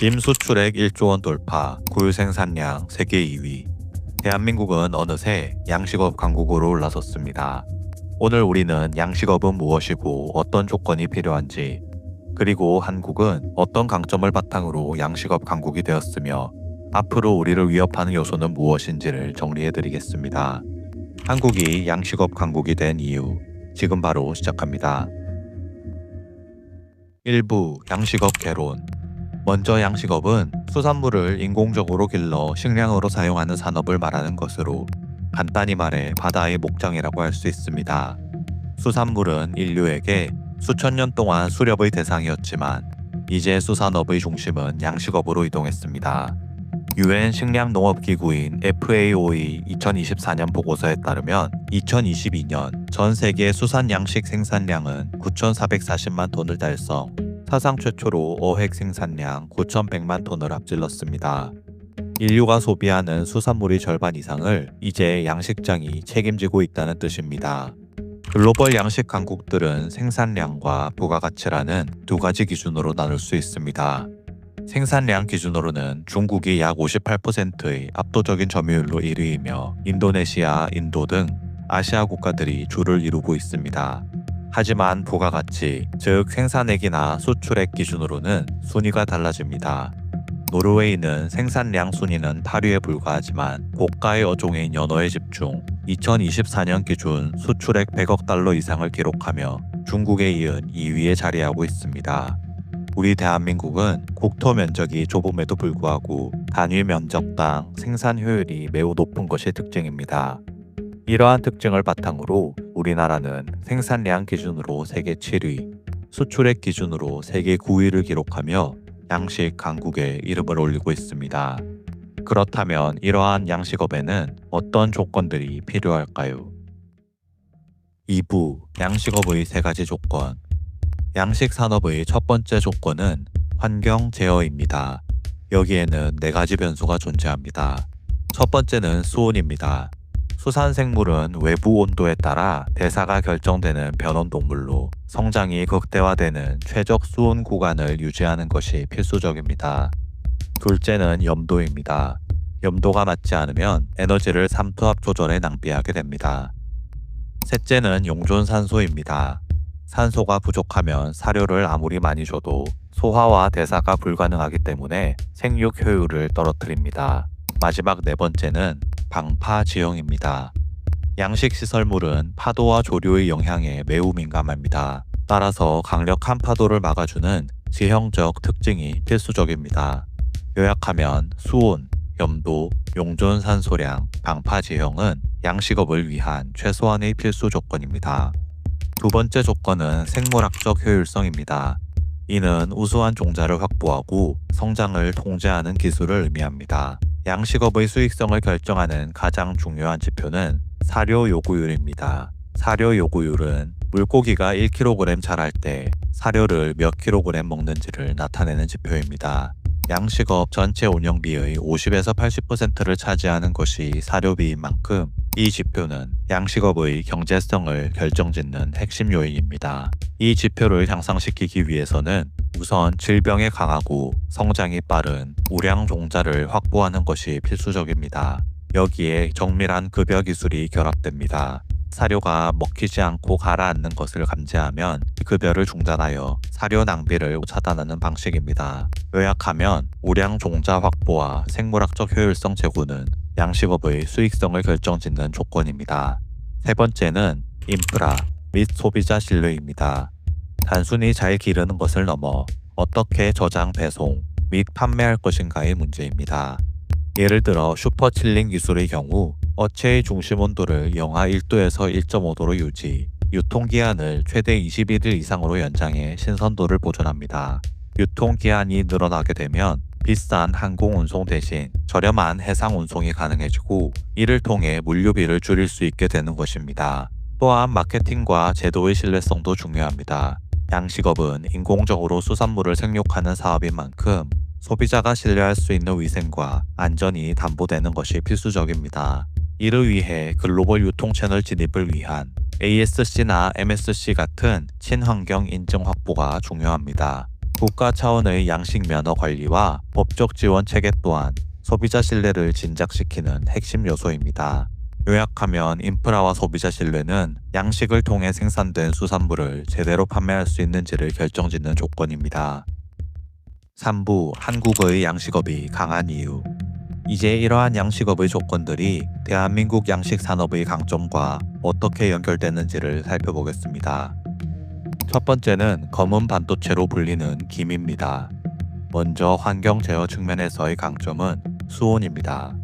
김 수출액 1조 원 돌파, 굴 생산량 세계 2위. 대한민국은 어느새 양식업 강국으로 올라섰습니다. 오늘 우리는 양식업은 무엇이고 어떤 조건이 필요한지, 그리고 한국은 어떤 강점을 바탕으로 양식업 강국이 되었으며 앞으로 우리를 위협하는 요소는 무엇인지를 정리해드리겠습니다. 한국이 양식업 강국이 된 이유, 지금 바로 시작합니다. 1부 양식업 개론. 먼저 양식업은 수산물을 인공적으로 길러 식량으로 사용하는 산업을 말하는 것으로 간단히 말해 바다의 목장이라고 할 수 있습니다. 수산물은 인류에게 수천 년 동안 수렵의 대상이었지만 이제 수산업의 중심은 양식업으로 이동했습니다. 유엔 식량농업기구인 FAO의 2024년 보고서에 따르면 2022년 전 세계 수산 양식 생산량은 9,440만 톤을 달성, 사상 최초로 어획 생산량 9,100만 톤을 앞질렀습니다. 인류가 소비하는 수산물의 절반 이상을 이제 양식장이 책임지고 있다는 뜻입니다. 글로벌 양식 강국들은 생산량과 부가가치라는 두 가지 기준으로 나눌 수 있습니다. 생산량 기준으로는 중국이 약 58%의 압도적인 점유율로 1위이며 인도네시아, 인도 등 아시아 국가들이 주를 이루고 있습니다. 하지만 부가가치, 즉 생산액이나 수출액 기준으로는 순위가 달라집니다. 노르웨이는 생산량 순위는 8위에 불과하지만 고가의 어종인 연어에 집중, 2024년 기준 수출액 100억 달러 이상을 기록하며 중국에 이은 2위에 자리하고 있습니다. 우리 대한민국은 국토 면적이 좁음에도 불구하고 단위 면적당 생산 효율이 매우 높은 것이 특징입니다. 이러한 특징을 바탕으로 우리나라는 생산량 기준으로 세계 7위, 수출액 기준으로 세계 9위를 기록하며 양식 강국에 이름을 올리고 있습니다. 그렇다면 이러한 양식업에는 어떤 조건들이 필요할까요? 2부 양식업의 세 가지 조건. 양식 산업의 첫 번째 조건은 환경 제어입니다. 여기에는 네 가지 변수가 존재합니다. 첫 번째는 수온입니다. 수산생물은 외부 온도에 따라 대사가 결정되는 변온동물로 성장이 극대화되는 최적 수온 구간을 유지하는 것이 필수적입니다. 둘째는 염도입니다. 염도가 맞지 않으면 에너지를 삼투압 조절에 낭비하게 됩니다. 셋째는 용존산소입니다. 산소가 부족하면 사료를 아무리 많이 줘도 소화와 대사가 불가능하기 때문에 생육 효율을 떨어뜨립니다. 마지막 네 번째는 방파지형입니다. 양식시설물은 파도와 조류의 영향에 매우 민감합니다. 따라서 강력한 파도를 막아주는 지형적 특징이 필수적입니다. 요약하면 수온, 염도, 용존산소량, 방파지형은 양식업을 위한 최소한의 필수 조건입니다. 두 번째 조건은 생물학적 효율성입니다. 이는 우수한 종자를 확보하고 성장을 통제하는 기술을 의미합니다. 양식업의 수익성을 결정하는 가장 중요한 지표는 사료 요구율입니다. 사료 요구율은 물고기가 1kg 자랄 때 사료를 몇 kg 먹는지를 나타내는 지표입니다. 양식업 전체 운영비의 50에서 80%를 차지하는 것이 사료비인 만큼 이 지표는 양식업의 경제성을 결정짓는 핵심 요인입니다. 이 지표를 향상시키기 위해서는 우선 질병에 강하고 성장이 빠른 우량 종자를 확보하는 것이 필수적입니다. 여기에 정밀한 급여 기술이 결합됩니다. 사료가 먹히지 않고 가라앉는 것을 감지하면 급여를 중단하여 사료 낭비를 차단하는 방식입니다. 요약하면 우량 종자 확보와 생물학적 효율성 제고는 양식업의 수익성을 결정짓는 조건입니다. 세 번째는 인프라 및 소비자 신뢰입니다. 단순히 잘 기르는 것을 넘어 어떻게 저장, 배송 및 판매할 것인가의 문제입니다. 예를 들어 슈퍼칠링 기술의 경우 어체의 중심 온도를 영하 1도에서 1.5도로 유지, 유통기한을 최대 21일 이상으로 연장해 신선도를 보존합니다. 유통기한이 늘어나게 되면 비싼 항공 운송 대신 저렴한 해상 운송이 가능해지고 이를 통해 물류비를 줄일 수 있게 되는 것입니다. 또한 마케팅과 제도의 신뢰성도 중요합니다. 양식업은 인공적으로 수산물을 생육하는 사업인 만큼 소비자가 신뢰할 수 있는 위생과 안전이 담보되는 것이 필수적입니다. 이를 위해 글로벌 유통 채널 진입을 위한 ASC나 MSC 같은 친환경 인증 확보가 중요합니다. 국가 차원의 양식 면허 관리와 법적 지원 체계 또한 소비자 신뢰를 진작시키는 핵심 요소입니다. 요약하면 인프라와 소비자 신뢰는 양식을 통해 생산된 수산물을 제대로 판매할 수 있는지를 결정짓는 조건입니다. 3부 한국의 양식업이 강한 이유. 이제 이러한 양식업의 조건들이 대한민국 양식 산업의 강점과 어떻게 연결되는지를 살펴보겠습니다. 첫 번째는 검은 반도체로 불리는 김입니다. 먼저 환경 제어 측면에서의 강점은 수온입니다.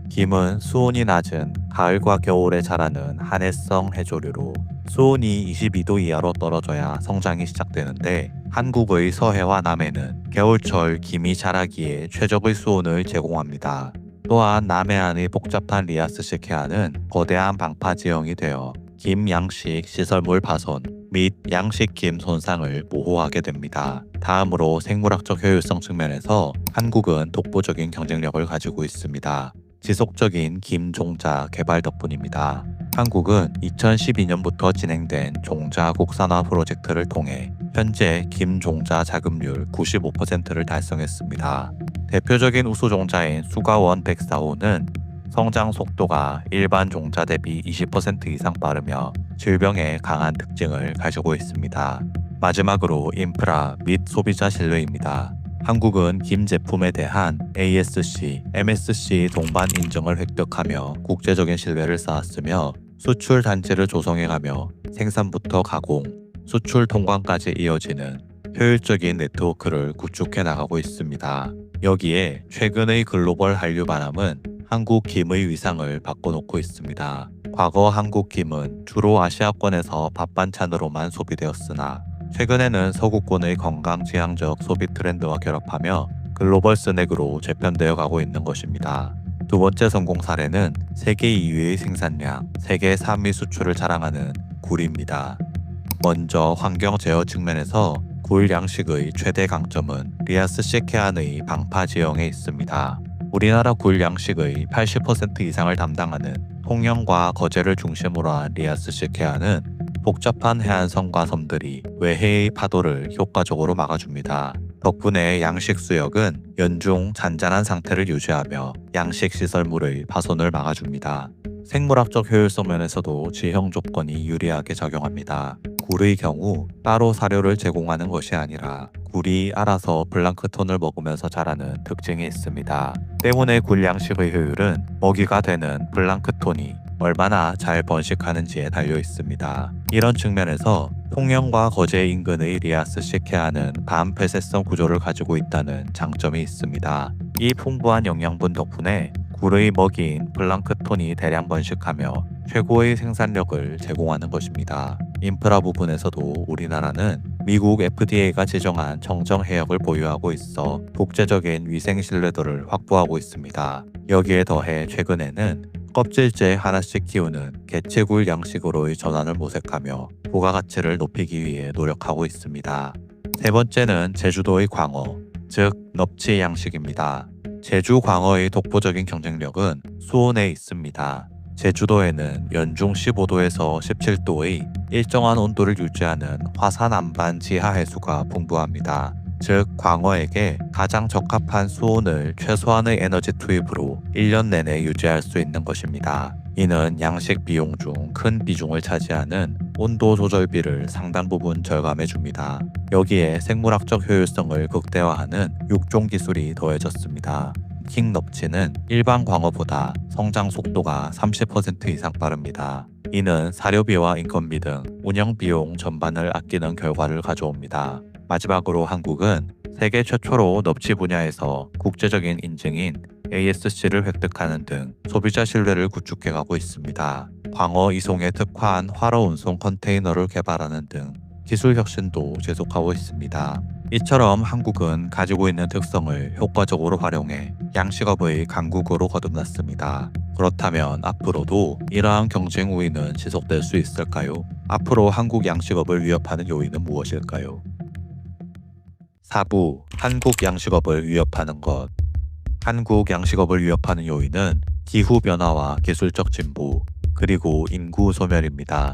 김은 수온이 낮은 가을과 겨울에 자라는 한해성 해조류로 수온이 22도 이하로 떨어져야 성장이 시작되는데 한국의 서해와 남해는 겨울철 김이 자라기에 최적의 수온을 제공합니다. 또한 남해안의 복잡한 리아스식 해안은 거대한 방파 지형이 되어 김 양식 시설물 파손 및 양식 김 손상을 보호하게 됩니다. 다음으로 생물학적 효율성 측면에서 한국은 독보적인 경쟁력을 가지고 있습니다. 지속적인 김 종자 개발 덕분입니다. 한국은 2012년부터 진행된 종자 국산화 프로젝트를 통해 현재 김 종자 자급률 95%를 달성했습니다. 대표적인 우수 종자인 수가원 104호는 성장 속도가 일반 종자 대비 20% 이상 빠르며 질병에 강한 특징을 가지고 있습니다. 마지막으로 인프라 및 소비자 신뢰입니다. 한국은 김 제품에 대한 ASC, MSC 동반 인정을 획득하며 국제적인 신뢰를 쌓았으며 수출 단지를 조성해가며 생산부터 가공, 수출 통관까지 이어지는 효율적인 네트워크를 구축해 나가고 있습니다. 여기에 최근의 글로벌 한류 바람은 한국 김의 위상을 바꿔놓고 있습니다. 과거 한국 김은 주로 아시아권에서 밥반찬으로만 소비되었으나 최근에는 서구권의 건강지향적 소비 트렌드와 결합하며 글로벌 스낵으로 재편되어 가고 있는 것입니다. 두 번째 성공 사례는 세계 2위의 생산량, 세계 3위 수출을 자랑하는 굴입니다. 먼저 환경 제어 측면에서 굴 양식의 최대 강점은 리아스식 해안의 방파 지형에 있습니다. 우리나라 굴 양식의 80% 이상을 담당하는 통영과 거제를 중심으로 한 리아스식 해안은 복잡한 해안선과 섬들이 외해의 파도를 효과적으로 막아줍니다. 덕분에 양식 수역은 연중 잔잔한 상태를 유지하며 양식 시설물의 파손을 막아줍니다. 생물학적 효율성 면에서도 지형 조건이 유리하게 작용합니다. 굴의 경우 따로 사료를 제공하는 것이 아니라 굴이 알아서 플랑크톤을 먹으면서 자라는 특징이 있습니다. 때문에 굴 양식의 효율은 먹이가 되는 플랑크톤이 얼마나 잘 번식하는지에 달려 있습니다. 이런 측면에서 통영과 거제 인근의 리아스식 해안은 반폐쇄성 구조를 가지고 있다는 장점이 있습니다. 이 풍부한 영양분 덕분에 굴의 먹이인 플랑크톤이 대량 번식하며 최고의 생산력을 제공하는 것입니다. 인프라 부분에서도 우리나라는 미국 FDA가 지정한 청정 해역을 보유하고 있어 국제적인 위생 신뢰도를 확보하고 있습니다. 여기에 더해 최근에는 껍질째 하나씩 키우는 개체굴 양식으로의 전환을 모색하며 부가가치를 높이기 위해 노력하고 있습니다. 세 번째는 제주도의 광어, 즉 넙치 양식입니다. 제주 광어의 독보적인 경쟁력은 수온에 있습니다. 제주도에는 연중 15도에서 17도의 일정한 온도를 유지하는 화산 안반 지하 해수가 풍부합니다. 즉 광어에게 가장 적합한 수온을 최소한의 에너지 투입으로 1년 내내 유지할 수 있는 것입니다. 이는 양식 비용 중 큰 비중을 차지하는 온도 조절비를 상당 부분 절감해 줍니다. 여기에 생물학적 효율성을 극대화하는 육종 기술이 더해졌습니다. 킹넙치는 일반 광어보다 성장 속도가 30% 이상 빠릅니다. 이는 사료비와 인건비 등 운영 비용 전반을 아끼는 결과를 가져옵니다. 마지막으로 한국은 세계 최초로 넙치 분야에서 국제적인 인증인 ASC를 획득하는 등 소비자 신뢰를 구축해가고 있습니다. 광어 이송에 특화한 활어 운송 컨테이너를 개발하는 등 기술 혁신도 지속하고 있습니다. 이처럼 한국은 가지고 있는 특성을 효과적으로 활용해 양식업의 강국으로 거듭났습니다. 그렇다면 앞으로도 이러한 경쟁 우위는 지속될 수 있을까요? 앞으로 한국 양식업을 위협하는 요인은 무엇일까요? 4부 한국 양식업을 위협하는 것. 한국 양식업을 위협하는 요인은 기후변화와 기술적 진보, 그리고 인구 소멸입니다.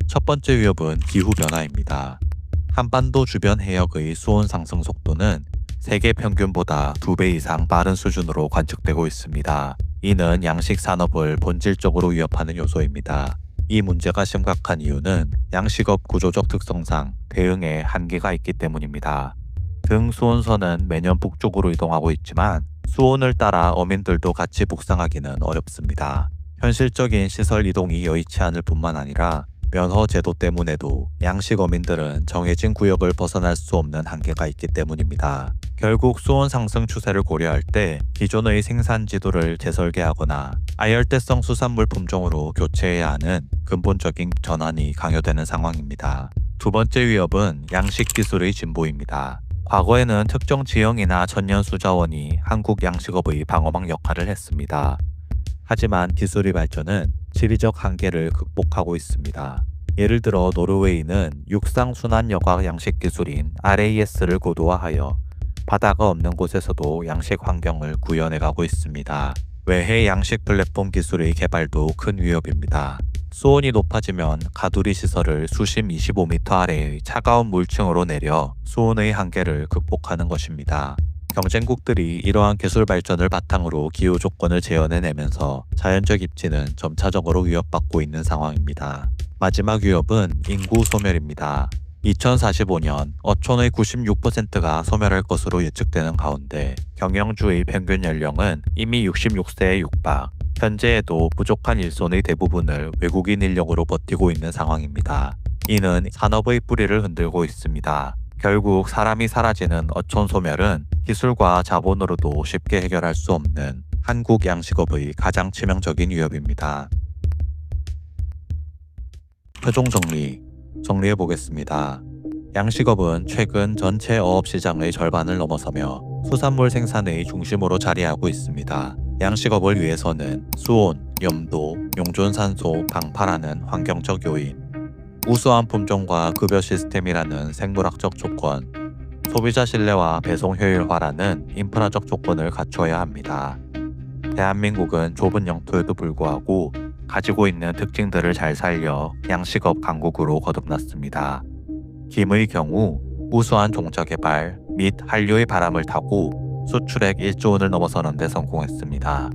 첫 번째 위협은 기후변화입니다. 한반도 주변 해역의 수온 상승 속도는 세계 평균보다 2배 이상 빠른 수준으로 관측되고 있습니다. 이는 양식 산업을 본질적으로 위협하는 요소입니다. 이 문제가 심각한 이유는 양식업 구조적 특성상 대응에 한계가 있기 때문입니다. 등 수온선은 매년 북쪽으로 이동하고 있지만 수온을 따라 어민들도 같이 북상하기는 어렵습니다. 현실적인 시설 이동이 여의치 않을 뿐만 아니라 면허 제도 때문에도 양식 어민들은 정해진 구역을 벗어날 수 없는 한계가 있기 때문입니다. 결국 수온 상승 추세를 고려할 때 기존의 생산 지도를 재설계하거나 아열대성 수산물 품종으로 교체해야 하는 근본적인 전환이 강요되는 상황입니다. 두 번째 위협은 양식 기술의 진보입니다. 과거에는 특정 지형이나 천연수 자원이 한국 양식업의 방어막 역할을 했습니다. 하지만 기술의 발전은 지리적 한계를 극복하고 있습니다. 예를 들어 노르웨이는 육상 순환 여과 양식 기술인 RAS를 고도화하여 바다가 없는 곳에서도 양식 환경을 구현해 가고 있습니다. 외해 양식 플랫폼 기술의 개발도 큰 위협입니다. 수온이 높아지면 가두리 시설을 수심 25m 아래의 차가운 물층으로 내려 수온의 한계를 극복하는 것입니다. 경쟁국들이 이러한 기술 발전을 바탕으로 기후 조건을 재현해내면서 자연적 입지는 점차적으로 위협받고 있는 상황입니다. 마지막 위협은 인구 소멸입니다. 2045년 어촌의 96%가 소멸할 것으로 예측되는 가운데 경영주의 평균 연령은 이미 66세에 육박, 현재에도 부족한 일손의 대부분을 외국인 인력으로 버티고 있는 상황입니다. 이는 산업의 뿌리를 흔들고 있습니다. 결국 사람이 사라지는 어촌 소멸은 기술과 자본으로도 쉽게 해결할 수 없는 한국 양식업의 가장 치명적인 위협입니다. 최종 정리해 보겠습니다. 양식업은 최근 전체 어업 시장의 절반을 넘어서며 수산물 생산의 중심으로 자리하고 있습니다. 양식업을 위해서는 수온, 염도, 용존산소, 방파라는 환경적 요인, 우수한 품종과 급여 시스템이라는 생물학적 조건, 소비자 신뢰와 배송 효율화라는 인프라적 조건을 갖춰야 합니다. 대한민국은 좁은 영토에도 불구하고 가지고 있는 특징들을 잘 살려 양식업 강국으로 거듭났습니다. 김의 경우 우수한 종자 개발 및 한류의 바람을 타고 수출액 1조 원을 넘어서는 데 성공했습니다.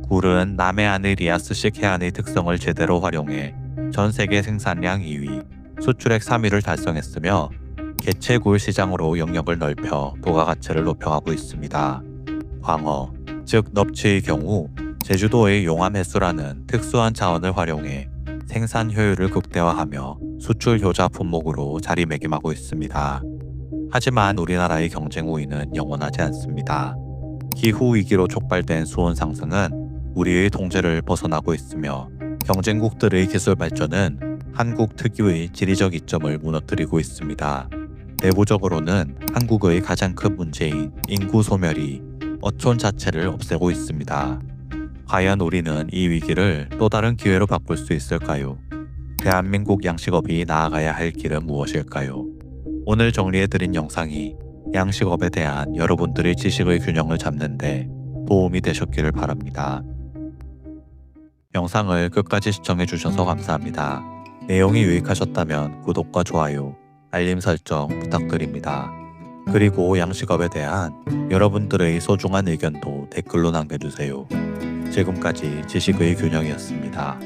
굴은 남해안의 리아스식 해안의 특성을 제대로 활용해 전 세계 생산량 2위, 수출액 3위를 달성했으며 개체굴 시장으로 영역을 넓혀 부가가치를 높여가고 있습니다. 광어, 즉 넙치의 경우 제주도의 용암해수라는 특수한 자원을 활용해 생산 효율을 극대화하며 수출 효자 품목으로 자리매김하고 있습니다. 하지만 우리나라의 경쟁 우위는 영원하지 않습니다. 기후위기로 촉발된 수온 상승은 우리의 통제를 벗어나고 있으며 경쟁국들의 기술 발전은 한국 특유의 지리적 이점을 무너뜨리고 있습니다. 내부적으로는 한국의 가장 큰 문제인 인구 소멸이 어촌 자체를 없애고 있습니다. 과연 우리는 이 위기를 또 다른 기회로 바꿀 수 있을까요? 대한민국 양식업이 나아가야 할 길은 무엇일까요? 오늘 정리해드린 영상이 양식업에 대한 여러분들의 지식의 균형을 잡는데 도움이 되셨기를 바랍니다. 영상을 끝까지 시청해주셔서 감사합니다. 내용이 유익하셨다면 구독과 좋아요, 알림 설정 부탁드립니다. 그리고 양식업에 대한 여러분들의 소중한 의견도 댓글로 남겨주세요. 지금까지 지식의 균형이었습니다.